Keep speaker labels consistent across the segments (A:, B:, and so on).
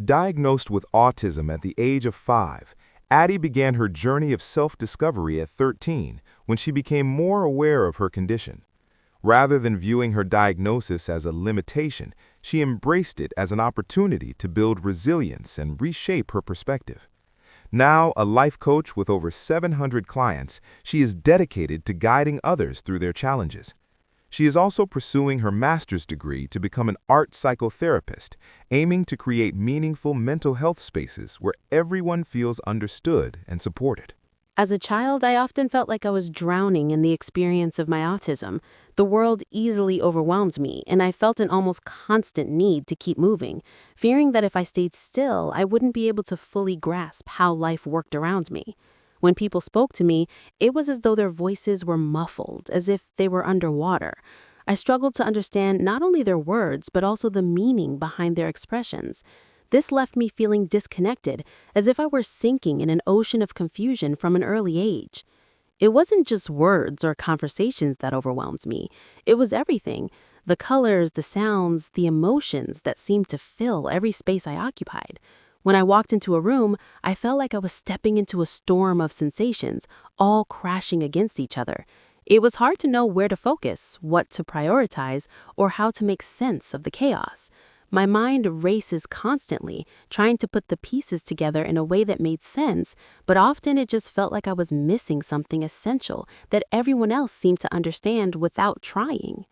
A: Diagnosed with autism at the age of 5, Addie began her journey of self-discovery at 13 when she became more aware of her condition. Rather than viewing her diagnosis as a limitation, she embraced it as an opportunity to build resilience and reshape her perspective. Now a life coach with over 700 clients, she is dedicated to guiding others through their challenges. She is also pursuing her master's degree to become an art psychotherapist, aiming to create meaningful mental health spaces where everyone feels understood and supported.
B: As a child, I often felt like I was drowning in the experience of my autism. The world easily overwhelmed me, and I felt an almost constant need to keep moving, fearing that if I stayed still, I wouldn't be able to fully grasp how life worked around me. When people spoke to me, it was as though their voices were muffled, as if they were underwater. I struggled to understand not only their words, but also the meaning behind their expressions. This left me feeling disconnected, as if I were sinking in an ocean of confusion from an early age. It wasn't just words or conversations that overwhelmed me. It was everything: the colors, the sounds, the emotions that seemed to fill every space I occupied. When I walked into a room, I felt like I was stepping into a storm of sensations, all crashing against each other. It was hard to know where to focus, what to prioritize, or how to make sense of the chaos. My mind races constantly, trying to put the pieces together in a way that made sense, but often it just felt like I was missing something essential that everyone else seemed to understand without trying.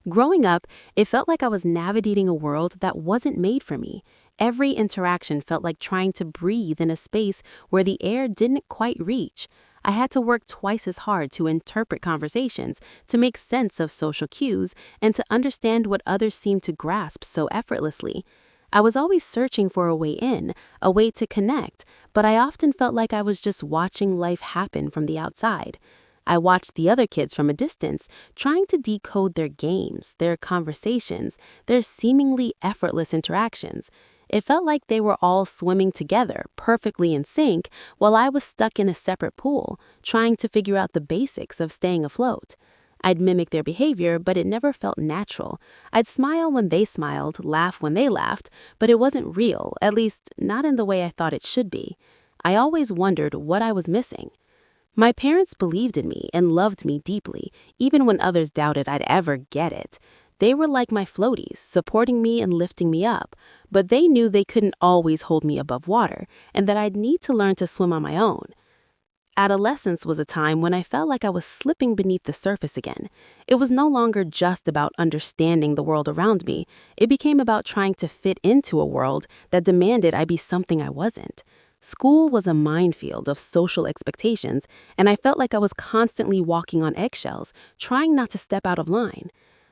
B: Growing up, it felt like I was navigating a world that wasn't made for me. Every interaction felt like trying to breathe in a space where the air didn't quite reach. I had to work twice as hard to interpret conversations, to make sense of social cues, and to understand what others seemed to grasp so effortlessly. I was always searching for a way in, a way to connect, but I often felt like I was just watching life happen from the outside. I watched the other kids from a distance, trying to decode their games, their conversations, their seemingly effortless interactions. It felt like they were all swimming together, perfectly in sync, while I was stuck in a separate pool, trying to figure out the basics of staying afloat. I'd mimic their behavior, but it never felt natural. I'd smile when they smiled, laugh when they laughed, but it wasn't real, at least not in the way I thought it should be. I always wondered what I was missing. My parents believed in me and loved me deeply, even when others doubted I'd ever get it. They were like my floaties, supporting me and lifting me up, but they knew they couldn't always hold me above water, and that I'd need to learn to swim on my own. Adolescence was a time when I felt like I was slipping beneath the surface again. It was no longer just about understanding the world around me. It became about trying to fit into a world that demanded I be something I wasn't. School was a minefield of social expectations, and I felt like I was constantly walking on eggshells, trying not to step out of line.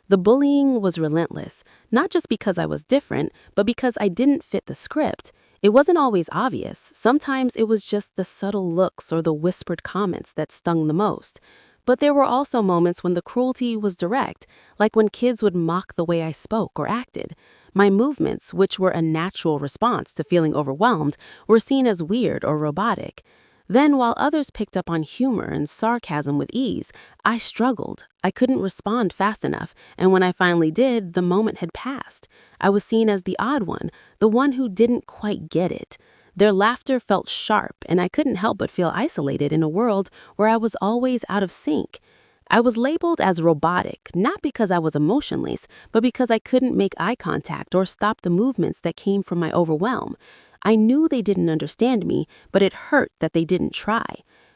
B: The bullying was relentless, not just because I was different, but because I didn't fit the script. It wasn't always obvious. Sometimes it was just the subtle looks or the whispered comments that stung the most. But there were also moments when the cruelty was direct, like when kids would mock the way I spoke or acted. My movements, which were a natural response to feeling overwhelmed, were seen as weird or robotic. Then, while others picked up on humor and sarcasm with ease, I struggled. I couldn't respond fast enough, and when I finally did, the moment had passed. I was seen as the odd one, the one who didn't quite get it. Their laughter felt sharp, and I couldn't help but feel isolated in a world where I was always out of sync. I was labeled as robotic, not because I was emotionless, but because I couldn't make eye contact or stop the movements that came from my overwhelm. I knew they didn't understand me, but it hurt that they didn't try.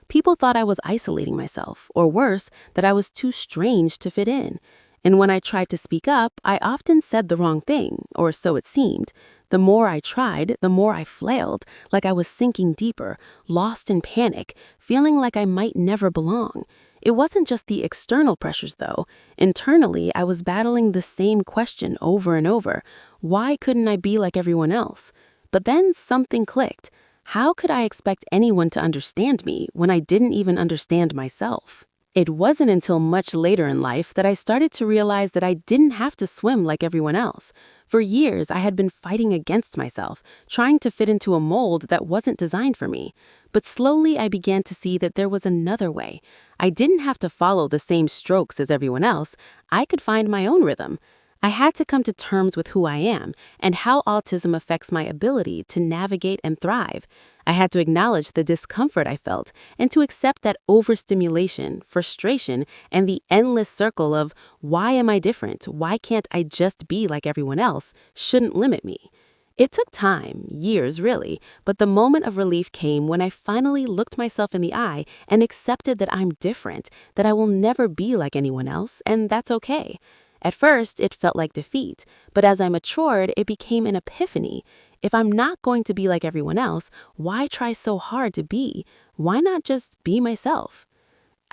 B: People thought I was isolating myself, or worse, that I was too strange to fit in. And when I tried to speak up, I often said the wrong thing, or so it seemed. The more I tried, the more I flailed, like I was sinking deeper, lost in panic, feeling like I might never belong. It wasn't just the external pressures, though. Internally, I was battling the same question over and over. Why couldn't I be like everyone else? But then something clicked. How could I expect anyone to understand me when I didn't even understand myself? It wasn't until much later in life that I started to realize that I didn't have to swim like everyone else. For years, I had been fighting against myself, trying to fit into a mold that wasn't designed for me. But slowly, I began to see that there was another way. I didn't have to follow the same strokes as everyone else. I could find my own rhythm. I had to come to terms with who I am and how autism affects my ability to navigate and thrive. I had to acknowledge the discomfort I felt and to accept that overstimulation, frustration, and the endless circle of why am I different? Why can't I just be like everyone else? Shouldn't limit me. It took time, years really, but the moment of relief came when I finally looked myself in the eye and accepted that I'm different, that I will never be like anyone else, and that's okay. At first, it felt like defeat, but as I matured, it became an epiphany. If I'm not going to be like everyone else, why try so hard to be? Why not just be myself?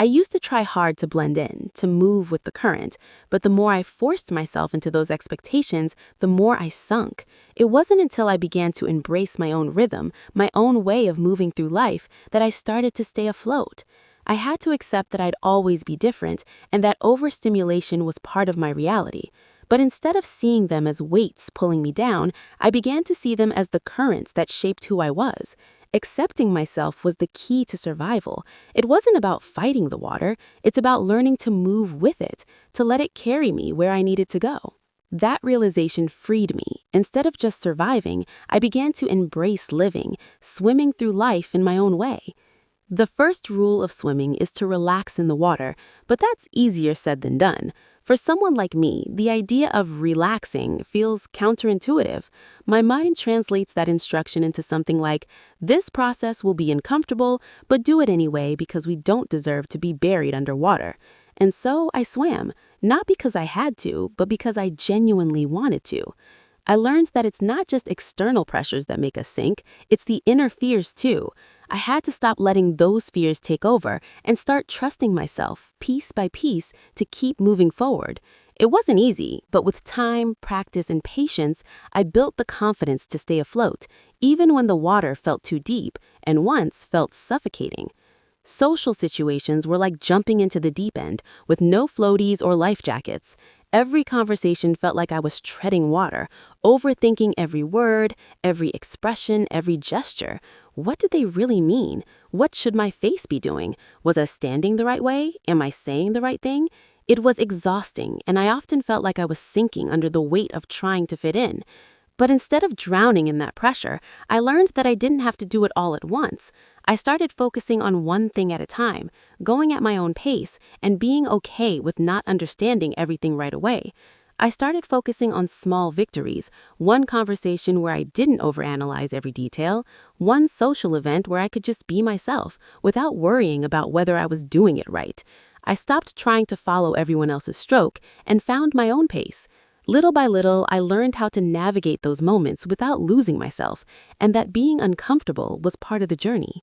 B: I used to try hard to blend in, to move with the current, but the more I forced myself into those expectations, the more I sunk. It wasn't until I began to embrace my own rhythm, my own way of moving through life, that I started to stay afloat. I had to accept that I'd always be different and that overstimulation was part of my reality. But instead of seeing them as weights pulling me down, I began to see them as the currents that shaped who I was. Accepting myself was the key to survival. It wasn't about fighting the water, it's about learning to move with it, to let it carry me where I needed to go. That realization freed me. Instead of just surviving, I began to embrace living, swimming through life in my own way. The first rule of swimming is to relax in the water, but that's easier said than done. For someone like me, the idea of relaxing feels counterintuitive. My mind translates that instruction into something like, this process will be uncomfortable, but do it anyway because we don't deserve to be buried underwater. And so I swam, not because I had to, but because I genuinely wanted to. I learned that it's not just external pressures that make us sink, it's the inner fears too. I had to stop letting those fears take over and start trusting myself, piece by piece, to keep moving forward. It wasn't easy, but with time, practice, and patience, I built the confidence to stay afloat, even when the water felt too deep and once felt suffocating. Social situations were like jumping into the deep end with no floaties or life jackets. Every conversation felt like I was treading water, overthinking every word, every expression, every gesture. What did they really mean? What should my face be doing? Was I standing the right way? Am I saying the right thing? It was exhausting, and I often felt like I was sinking under the weight of trying to fit in. But instead of drowning in that pressure, I learned that I didn't have to do it all at once. I started focusing on one thing at a time, going at my own pace, and being okay with not understanding everything right away. I started focusing on small victories, one conversation where I didn't overanalyze every detail, one social event where I could just be myself without worrying about whether I was doing it right. I stopped trying to follow everyone else's stroke and found my own pace. Little by little, I learned how to navigate those moments without losing myself, and that being uncomfortable was part of the journey.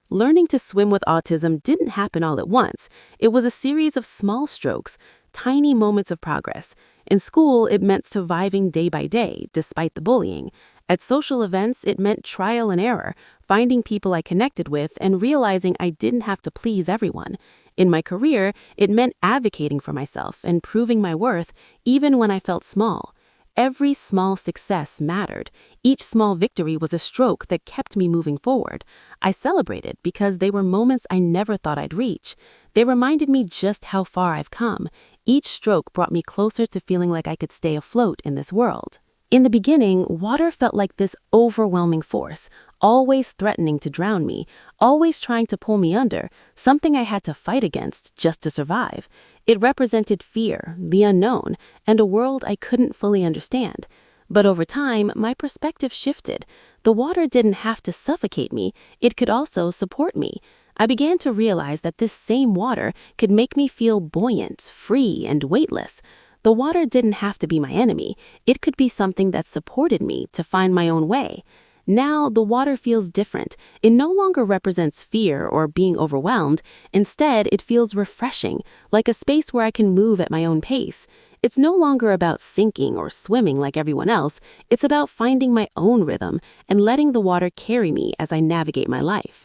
B: Learning to swim with autism didn't happen all at once. It was a series of small strokes, tiny moments of progress. In school, it meant surviving day by day, despite the bullying. At social events, it meant trial and error, finding people I connected with and realizing I didn't have to please everyone. In my career, it meant advocating for myself and proving my worth even when I felt small. Every small success mattered. Each small victory was a stroke that kept me moving forward. I celebrated because they were moments I never thought I'd reach. They reminded me just how far I've come. Each stroke brought me closer to feeling like I could stay afloat in this world. In the beginning, water felt like this overwhelming force, always threatening to drown me, always trying to pull me under, something I had to fight against just to survive. It represented fear, the unknown, and a world I couldn't fully understand. But over time, my perspective shifted. The water didn't have to suffocate me, it could also support me. I began to realize that this same water could make me feel buoyant, free, and weightless. The water didn't have to be my enemy. It could be something that supported me to find my own way. Now, the water feels different. It no longer represents fear or being overwhelmed. Instead, it feels refreshing, like a space where I can move at my own pace. It's no longer about sinking or swimming like everyone else. It's about finding my own rhythm and letting the water carry me as I navigate my life.